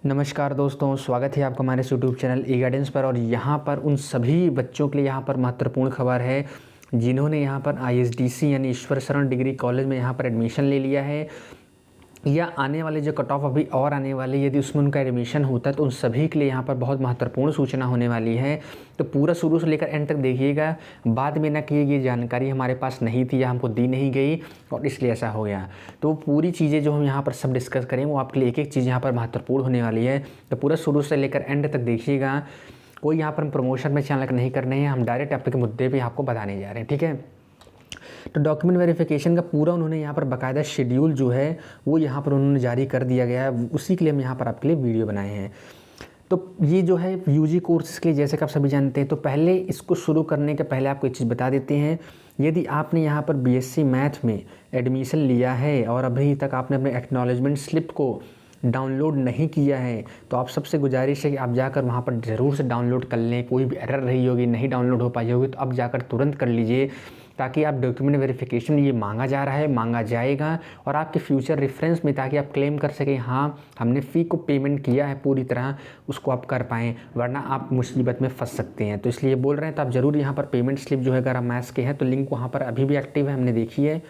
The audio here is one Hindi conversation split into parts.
नमस्कार दोस्तों, स्वागत है आपका हमारे यूट्यूब चैनल ई गाइडेंस पर। और यहाँ पर उन सभी बच्चों के लिए यहाँ पर महत्वपूर्ण खबर है जिन्होंने यहाँ पर आईएसडीसी यानी ईश्वर शरण डिग्री कॉलेज में यहाँ पर एडमिशन ले लिया है, या आने वाले जो कट ऑफ अभी और आने वाले यदि उसमें उनका एडमिशन होता है तो उन सभी के लिए यहाँ पर बहुत महत्वपूर्ण सूचना होने वाली है। तो पूरा शुरू से लेकर एंड तक देखिएगा। बाद में ना कि ये जानकारी हमारे पास नहीं थी या हमको दी नहीं गई और इसलिए ऐसा हो गया। तो पूरी चीज़ें जो हम यहाँ पर सब डिस्कस करेंगे वो आपके लिए एक एक चीज़ यहाँ पर महत्वपूर्ण होने वाली है। तो पूरा शुरू से लेकर एंड तक देखिएगा। कोई यहाँ पर हम प्रमोशन में चैनल नहीं करने हैं, हम डायरेक्ट आपके मुद्दे पर आपको बताने जा रहे हैं, ठीक है। तो डॉक्यूमेंट वेरिफिकेशन का पूरा उन्होंने यहाँ पर बाकायदा शेड्यूल जो है वो यहाँ पर उन्होंने जारी कर दिया गया है, उसी के लिए हम यहाँ पर आपके लिए वीडियो बनाए हैं। तो ये जो है यूजी कोर्स के लिए, जैसे कि आप सभी जानते हैं, तो पहले इसको शुरू करने के पहले आपको एक चीज़ बता देते हैं। यदि आपने यहाँ पर बीएससी मैथ में एडमिशन लिया है और अभी तक आपने अपने एक्नॉलेजमेंट स्लिप को डाउनलोड नहीं किया है तो आप सबसे गुजारिश है कि आप जाकर वहाँ पर ज़रूर से डाउनलोड कर लें। कोई भी एरर रही होगी, नहीं डाउनलोड हो पाई होगी, तो अब जाकर तुरंत कर लीजिए, ताकि आप डॉक्यूमेंट वेरिफिकेशन ये मांगा जा रहा है, मांगा जाएगा और आपके फ्यूचर रेफरेंस में, ताकि आप क्लेम कर सकें हाँ हमने फ़ी को पेमेंट किया है पूरी तरह, उसको आप कर पाएँ, वरना आप मुसीबत में फंस सकते हैं। तो इसलिए बोल रहे हैं। तो आप ज़रूर यहाँ पर पेमेंट स्लिप जो है, अगर आप मैथ्स के हैं तो लिंक वहाँ पर अभी भी एक्टिव है, हमने देखी है,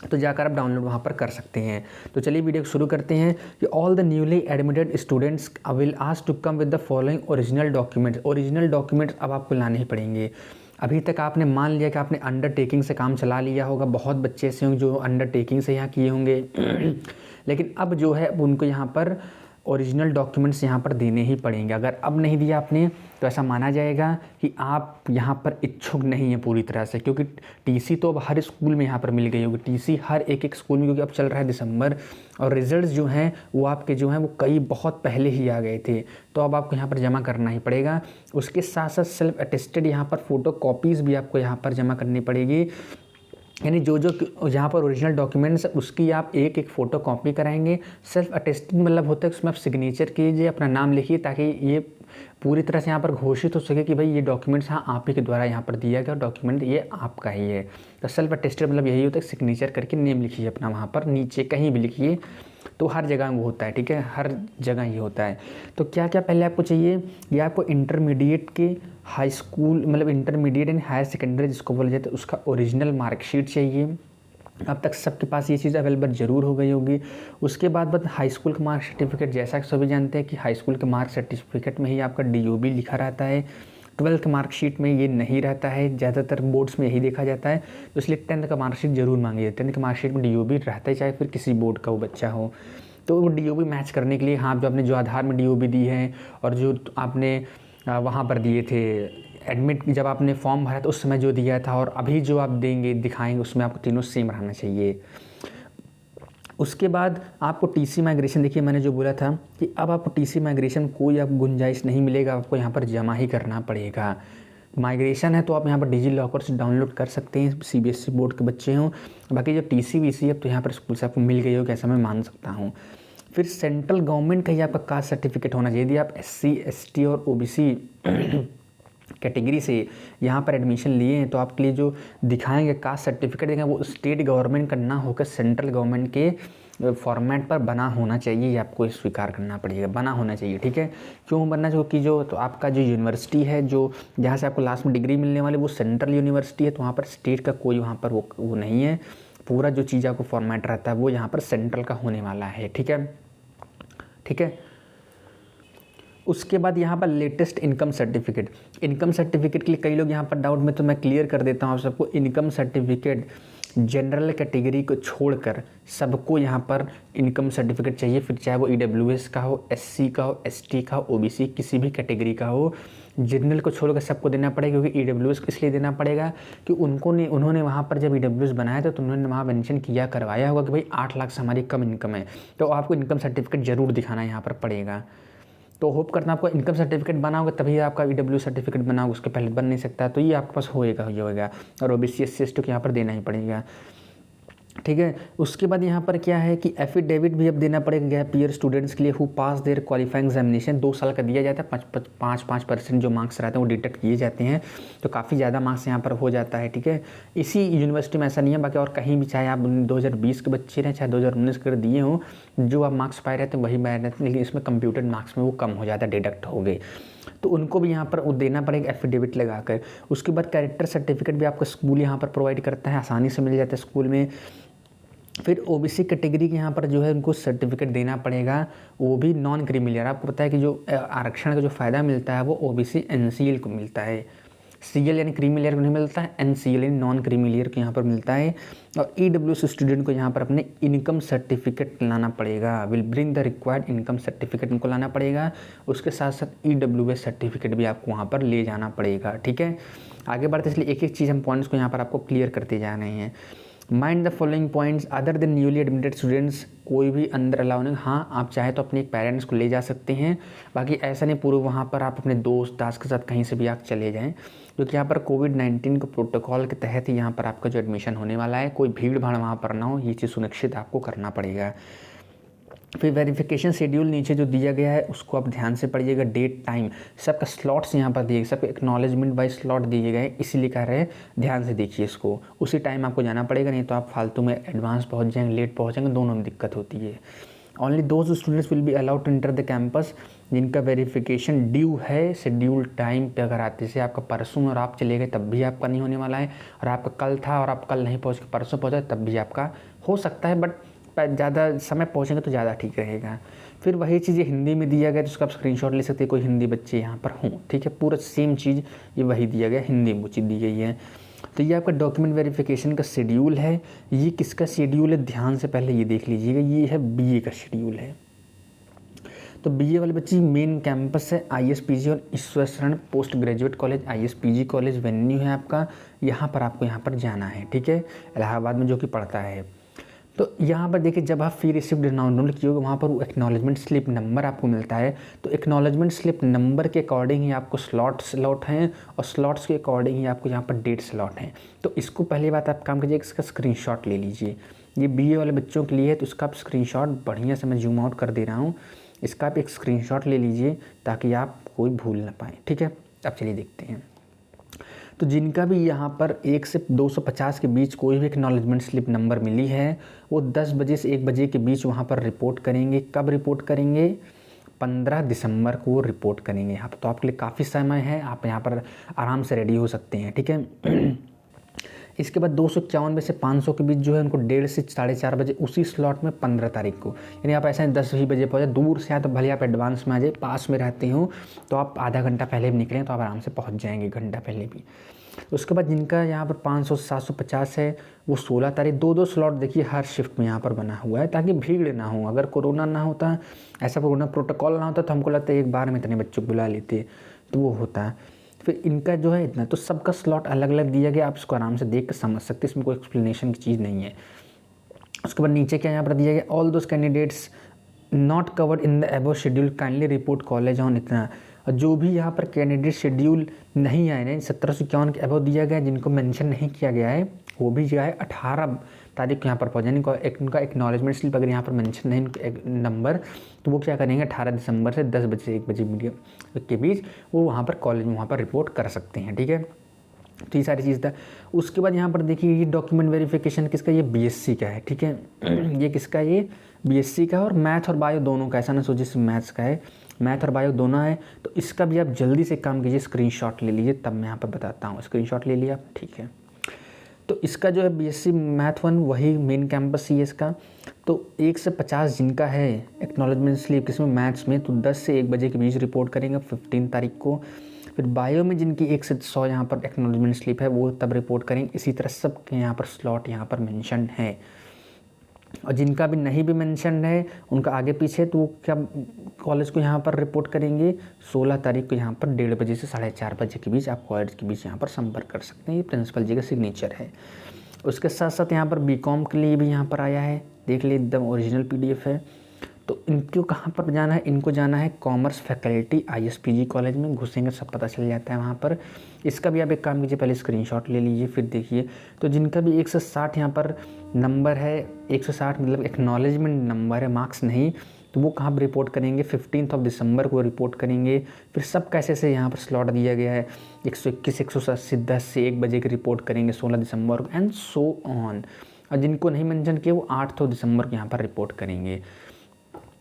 तो जाकर आप डाउनलोड वहाँ पर कर सकते हैं। तो चलिए वीडियो शुरू करते हैं कि all the newly admitted students will ask to come with the following original documents. Original documents अब आपको लाने ही पड़ेंगे। अभी तक आपने मान लिया कि आपने अंडरटेकिंग से काम चला लिया होगा, बहुत बच्चे ऐसे होंगे जो अंडरटेकिंग से यहाँ किए होंगे लेकिन अब जो है उनको यहाँ पर ओरिजिनल डॉक्यूमेंट्स यहाँ पर देने ही पड़ेंगे। अगर अब नहीं दिया आपने तो ऐसा माना जाएगा कि आप यहाँ पर इच्छुक नहीं हैं पूरी तरह से, क्योंकि टीसी तो अब हर स्कूल में यहाँ पर मिल गई होगी, टीसी हर एक स्कूल में, क्योंकि अब चल रहा है दिसंबर और रिजल्ट्स जो हैं वो आपके जो हैं वो कई बहुत पहले ही आ गए थे। तो अब आपको यहाँ पर जमा करना ही पड़ेगा। उसके साथ साथ सेल्फ अटेस्टेड यहाँ पर फ़ोटो कॉपीज़ भी आपको यहाँ पर जमा करनी पड़ेगी। यानी जो जो यहाँ पर ओरिजिनल डॉक्यूमेंट्स उसकी आप एक एक फ़ोटो कॉपी कराएंगे। सेल्फ अटेस्टेड मतलब होता है उसमें आप सिग्नेचर कीजिए, अपना नाम लिखिए, ताकि ये पूरी तरह से यहाँ पर घोषित हो सके कि भाई ये डॉक्यूमेंट्स हाँ आप ही के द्वारा यहाँ पर दिया गया डॉक्यूमेंट ये आपका ही है। तो सेल्फ अटेस्टेड मतलब यही होता है, सिग्नेचर करके नेम लिखिए अपना, वहाँ पर नीचे कहीं भी लिखिए, तो हर जगह वो होता है, ठीक है, हर जगह ये होता है। तो क्या क्या पहले आपको चाहिए, ये आपको इंटरमीडिएट के हाई स्कूल मतलब इंटरमीडिएट एंड हायर सेकेंडरी जिसको बोला जाता है उसका ओरिजिनल मार्कशीट चाहिए। अब तक सबके पास ये चीज़ अवेलेबल ज़रूर हो गई होगी। उसके बाद हाई स्कूल का मार्क सर्टिफिकेट, जैसा कि सभी जानते हैं कि हाई स्कूल के मार्क सर्टिफिकेट में ही आपका डीओबी लिखा रहता है। 12th का मार्कशीट में ये नहीं रहता है, ज़्यादातर बोर्ड्स में यही देखा जाता है, तो इसलिए 10th का मार्कशीट ज़रूर मांगिए। 10th के मार्कशीट में डीओबी रहता है, चाहे फिर किसी बोर्ड का वो बच्चा हो। तो वो डीओबी मैच करने के लिए हाँ जो आपने जो आधार में डीओबी दी है और जो आपने वहाँ पर दिए थे एडमिट जब आपने फॉर्म भरा तो उस समय जो दिया था और अभी जो आप देंगे दिखाएंगे उसमें आपको तीनों सेम रहना चाहिए। उसके बाद आपको टीसी माइग्रेशन, देखिए मैंने जो बोला था कि अब आपको टीसी माइग्रेशन कोई आप गुंजाइश नहीं मिलेगा, आपको यहाँ पर जमा ही करना पड़ेगा। माइग्रेशन है तो आप यहाँ पर डिजी लॉकर से डाउनलोड कर सकते हैं, सीबीएसई बोर्ड के बच्चे हों। बाकी जो टीसी वीसी है तो यहाँ पर स्कूल से आपको मिल गई होगी, ऐसा मैं मान सकता हूँ। फिर सेंट्रल गवर्नमेंट का ही आपका कास्ट सर्टिफिकेट होना चाहिए। यदि आप एससी एसटी और ओबीसी कैटेगरी से यहाँ पर एडमिशन लिए हैं तो आपके लिए जो दिखाएंगे कास्ट सर्टिफिकेट देंगे वो स्टेट गवर्नमेंट का ना होकर सेंट्रल गवर्नमेंट के फॉर्मेट पर बना होना चाहिए, ये आपको स्वीकार करना पड़ेगा, बना होना चाहिए, ठीक है। क्यों बनना चाहिए, क्योंकि जो तो आपका जो यूनिवर्सिटी है जो जहाँ से आपको लास्ट में डिग्री मिलने वाली वो सेंट्रल यूनिवर्सिटी है, तो वहाँ पर स्टेट का कोई वहाँ पर वो नहीं है। पूरा जो चीज़ आपको फॉर्मेट रहता है वो यहाँ पर सेंट्रल का होने वाला है, ठीक है, ठीक है। उसके बाद यहाँ पर latest income certificate, income certificate के लिए कई लोग यहाँ पर डाउट में, तो मैं क्लियर कर देता हूँ आप सबको। इनकम सर्टिफिकेट जनरल कैटेगरी को छोड़कर सबको यहाँ पर इनकम सर्टिफिकेट चाहिए, फिर चाहे वो ईडब्ल्यूएस का हो, एससी का हो, एसटी का हो, ओबीसी किसी भी कैटेगरी का हो। जनरल को छोड़कर सबको देना पड़ेगा, क्योंकि ईडब्ल्यूएस को इसलिए देना पड़ेगा कि उन्होंने वहाँ पर जब ईडब्ल्यूएस बनाया था तो उन्होंने वहाँ मेंशन किया करवाया होगा कि भाई 8 लाख से हमारी कम इनकम है, तो आपको इनकम सर्टिफिकेट ज़रूर दिखाना यहाँ पर पड़ेगा। तो होप करना आपको इनकम सर्टिफिकेट बना होगा तभी आपका ईडब्ल्यू सर्टिफिकेट बना होगा, उसके पहले बन नहीं सकता, तो ये आपके पास होएगा ही होएगा। और ओबीसी एससी एसटी को यहाँ पर देना ही पड़ेगा। ठीक है। उसके बाद यहाँ पर क्या है कि एफिडेविट भी अब देना पड़ेगा गैप ईयर स्टूडेंट्स के लिए who pass their qualifying examination. 2 साल का दिया जाता है, 5% जो मार्क्स रहते हैं वो डिडक्ट किए जाते हैं, तो काफ़ी ज़्यादा मार्क्स यहाँ पर हो जाता है। ठीक है, इसी यूनिवर्सिटी में ऐसा नहीं है, बाकी और कहीं भी चाहे आप 2020 के बच्चे रहें चाहे 2019 के दिए हों, जो आप मार्क्स पाए रहते हैं वही पाए रहते हैं, लेकिन इसमें कंप्यूटेड मार्क्स में वो कम हो जाता है, डिडक्ट हो गए, तो उनको भी यहाँ पर देना पड़ेगा एफिडेविट लगाकर। उसके बाद कैरेक्टर सर्टिफिकेट भी आपका स्कूल यहाँ पर प्रोवाइड करता है, आसानी से मिल जाता है स्कूल में। फिर ओबीसी कैटेगरी के यहाँ पर जो है उनको सर्टिफिकेट देना पड़ेगा, वो भी नॉन क्रीमी। आपको पता है कि जो आरक्षण का जो फ़ायदा मिलता है वो ओबीसी एनसीएल को मिलता है, सीएल यानी क्रीमी लेयर को नहीं मिलता है, एनसीएल यानी नॉन क्रीमी लेयर को यहाँ पर मिलता है। और ईडब्ल्यूएस स्टूडेंट को यहाँ पर अपने इनकम सर्टिफिकेट लाना पड़ेगा, will bring the required income certificate उनको लाना पड़ेगा। उसके साथ साथ ईडब्ल्यूएस सर्टिफिकेट भी आपको वहाँ पर ले जाना पड़ेगा। ठीक है, आगे बढ़ते इसलिए एक एक चीज़ हम पॉइंट्स को यहाँ पर आपको क्लियर करते जा रहे हैं। Mind the following points other than newly admitted students, कोई भी अंदर अलाउ नहीं। हाँ, आप चाहे तो अपने पेरेंट्स को ले जा सकते हैं, बाकी ऐसा नहीं पूरे वहाँ पर आप अपने दोस्त दास के साथ कहीं से भी आप चले जाएं, क्योंकि यहाँ पर कोविड-19 के प्रोटोकॉल के तहत ही यहाँ पर आपका जो एडमिशन होने वाला है, कोई भीड़ भाड़ वहाँ पर ना हो, ये चीज़ सुनिश्चित आपको करना पड़ेगा। फिर वेरिफिकेशन शेड्यूल नीचे जो दिया गया है उसको आप ध्यान से पढ़िएगा, डेट टाइम सबका स्लॉट्स यहाँ पर दिए, सबके एक्नॉलेजमेंट बाय स्लॉट दिए गए, इसीलिए कह रहे हैं ध्यान से देखिए इसको, उसी टाइम आपको जाना पड़ेगा, नहीं तो आप फालतू में एडवांस पहुँच जाएंगे, लेट पहुँचेंगे, दोनों में दिक्कत होती है। Only those students will be allowed to enter the campus जिनका वेरिफिकेशन ड्यू है शेड्यूल टाइम पे। अगर आते से आपका परसों और आप चले गए तब भी आपका नहीं होने वाला है, और आपका कल था और आप कल नहीं पहुँच के परसों पहुँचा तब भी आपका हो सकता है, बट ज़्यादा समय पहुँचेंगे तो ज़्यादा ठीक रहेगा। फिर वही चीज़ हिंदी में दिया गया तो उसका आप स्क्रीनशॉट ले सकते हैं, कोई हिंदी बच्चे यहाँ पर हों। ठीक है, पूरा सेम चीज़ ये वही दिया गया, हिंदी में वो चीज़ दी गई है। तो ये आपका डॉक्यूमेंट वेरिफिकेशन का शेड्यूल है। ये किसका शेड्यूल है ध्यान से पहले ये देख लीजिएगा, ये है बीए का शेड्यूल है। तो बीए वाले बच्चे मेन कैंपस है आईएसपीजी और Ishwar Sharan post graduate college, ISPG college venue है आपका, यहाँ पर आपको यहाँ पर जाना है। ठीक है, इलाहाबाद में जो कि पड़ता है। तो यहाँ पर देखिए जब आप फी रिसिप्ट डाउनलोड किए होगे वहाँ पर वो एक्नॉलेजमेंट स्लिप नंबर आपको मिलता है, तो एक्नॉलेजमेंट स्लिप नंबर के अकॉर्डिंग ही आपको स्लॉट हैं, और स्लॉट्स के अकॉर्डिंग ही आपको यहाँ पर डेट स्लॉट हैं। तो इसको पहली बात आप काम कीजिए, इसका स्क्रीनशॉट ले लीजिए। ये बीए वाले बच्चों के लिए है, तो इसका आप स्क्रीनशॉट बढ़िया से मैं जूम आउट कर दे रहा हूँ, इसका आप एक स्क्रीनशॉट ले लीजिए ताकि आप कोई भूल ना पाएँ। ठीक है, अब चलिए देखते हैं। तो जिनका भी यहाँ पर 1 से 250 के बीच कोई भी एक्नॉलेजमेंट स्लिप नंबर मिली है वो 10 बजे से 1 बजे के बीच वहाँ पर रिपोर्ट करेंगे। कब रिपोर्ट करेंगे? 15 दिसंबर को रिपोर्ट करेंगे यहाँ पर। तो आपके लिए काफ़ी समय है, आप यहाँ पर आराम से रेडी हो सकते हैं। ठीक है, इसके बाद 251 से 500 के बीच जो है उनको 1:30 से 4:30 बजे उसी स्लॉट में 15 तारीख को, यानी आप ऐसे 10 ही बजे पहुँचे, दूर से आए तो भले आप एडवांस में आ जाए, पास में रहते हो तो आप आधा घंटा पहले भी निकलें तो आप आराम से पहुँच जाएंगे, घंटा पहले भी। उसके बाद जिनका यहाँ पर 500 से 750 है वो 16 तारीख, 2 स्लॉट देखिए हर शिफ्ट में यहाँ पर बना हुआ है ताकि भीड़ ना हो। अगर कोरोना ना होता, ऐसा कोरोना प्रोटोकॉल ना होता तो हमको लगता है एक बार में इतने बच्चों को बुला लेते, तो वो होता। फिर इनका जो है इतना, तो सबका स्लॉट अलग अलग दिया गया, आप इसको आराम से देख कर समझ सकते हैं, इसमें कोई एक्सप्लेनेशन की चीज़ नहीं है। उसके बाद नीचे क्या यहाँ पर दिया गया, all those candidates not covered in the above schedule kindly report college on इतना। जो भी यहाँ पर कैंडिडेट शेड्यूल नहीं आए हैं 1751 के अबव दिया गया, जिनको मेंशन नहीं किया गया है वो भी जो है 18 तारीख को यहाँ पर पहुँच जाए। उनका एक्नॉलेजमेंट स्लिप अगर यहाँ पर मेंशन नहीं नंबर, तो वो क्या करेंगे 18 दिसंबर से 10 बजे से 1 बजे के बीच वो वहाँ पर कॉलेज में वहाँ पर रिपोर्ट कर सकते हैं। ठीक है, तो ये सारी चीज़ था। उसके बाद यहाँ पर देखिए ये डॉक्यूमेंट वेरिफिकेशन किसका, ये बीएससी का है। ठीक है, ये किसका, ये बीएससी का, और मैथ और बायो दोनों का, ऐसा ना सोचिए सिर्फ मैथ्स का है, मैथ और बायो दोनों है। तो इसका भी आप जल्दी से काम कीजिए, स्क्रीनशॉट ले लीजिए, तब मैं यहाँ पर बताता हूँ। स्क्रीनशॉट ले लिया आप, ठीक है। तो इसका जो है बीएससी मैथ 1 वही मेन कैंपस ही है इसका। तो 1 से 50 जिनका है एक्नॉलेजमेंट स्लिप किसमें, मैथ्स में, तो 10 से 1 बजे के बीच रिपोर्ट करेंगे 15 तारीख को। फिर बायो में जिनकी 1 से 100 यहाँ पर एक्नॉलेजमेंट स्लिप है वो तब रिपोर्ट करेंगे। इसी तरह सबके यहाँ पर स्लॉट यहाँ पर मेंशन है, और जिनका भी नहीं भी मेंशन है उनका आगे पीछे, तो वो क्या कॉलेज को यहाँ पर रिपोर्ट करेंगे 16 तारीख को यहाँ पर 1:30 बजे से 4:30 बजे के बीच आप कॉलेज के बीच यहाँ पर संपर्क कर सकते हैं। ये प्रिंसिपल जी का सिग्नेचर है। उसके साथ साथ यहाँ पर बीकॉम के लिए भी यहाँ पर आया है, देख लीजिए एकदम ओरिजिनल PDF है। तो इनको कहाँ पर जाना है, इनको जाना है कॉमर्स फैकल्टी ISPG कॉलेज में। घुसेंगे सब पता चल जाता है वहाँ पर। इसका भी आप एक काम कीजिए, पहले स्क्रीनशॉट ले लीजिए फिर देखिए। तो जिनका भी 160 यहाँ पर नंबर है, 160 मतलब एक्नॉलेजमेंट नंबर है, मार्क्स नहीं, तो वो कहाँ पर रिपोर्ट करेंगे, 15 दिसंबर को रिपोर्ट करेंगे। फिर सब कैसे से यहाँ पर स्लॉट दिया गया है, 121, 180, 10 से 1 बजे के रिपोर्ट करेंगे 16 दिसंबर को, एंड सो ऑन। और जिनको नहीं मेंशन किया वो 8 दिसंबर को यहाँ पर रिपोर्ट करेंगे।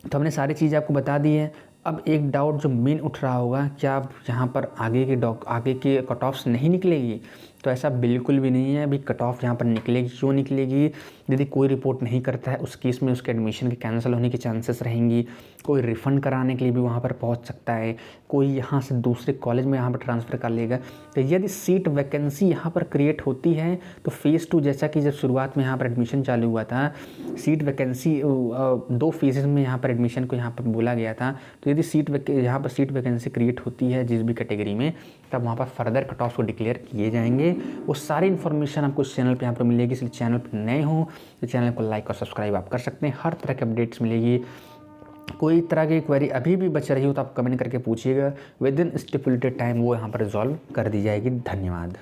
तो हमने सारी चीज़ आपको बता दी है। अब एक डाउट जो मेन उठ रहा होगा, क्या आप यहाँ पर आगे की कट ऑफ्स नहीं निकलेगी? तो ऐसा बिल्कुल भी नहीं है। अभी कट ऑफ यहाँ पर निकलेगी। क्यों निकलेगी? यदि कोई रिपोर्ट नहीं करता है उस केस में उसके एडमिशन के कैंसिल होने की चांसेस रहेंगी। कोई रिफ़ंड कराने के लिए भी वहाँ पर पहुँच सकता है। कोई यहाँ से दूसरे कॉलेज में यहाँ पर ट्रांसफ़र कर लेगा। तो यदि सीट वैकेंसी यहाँ पर क्रिएट होती है तो फ़ेज़ 2 जैसा कि जब शुरुआत में यहाँ पर एडमिशन चालू हुआ था, सीट वैकेंसी 2 फेजेज़ में यहाँ पर एडमिशन को यहाँ पर बोला गया था। तो यदि यहाँ पर सीट वैकेंसी क्रिएट होती है जिस भी कैटेगरी में, तब वहाँ पर फर्दर कट ऑफ को डिक्लेयर किए जाएंगे। वो सारी इन्फॉर्मेशन आपको इस चैनल पे यहाँ पर मिलेगी। इसलिए चैनल पर नए हो तो चैनल को लाइक और सब्सक्राइब आप कर सकते हैं। हर तरह के अपडेट्स मिलेगी। कोई तरह की क्वेरी अभी भी बच रही हो तो आप कमेंट करके पूछिएगा। विद इन स्टिपुलेटेड टाइम वो यहाँ पर रिजॉल्व कर दी जाएगी। धन्यवाद।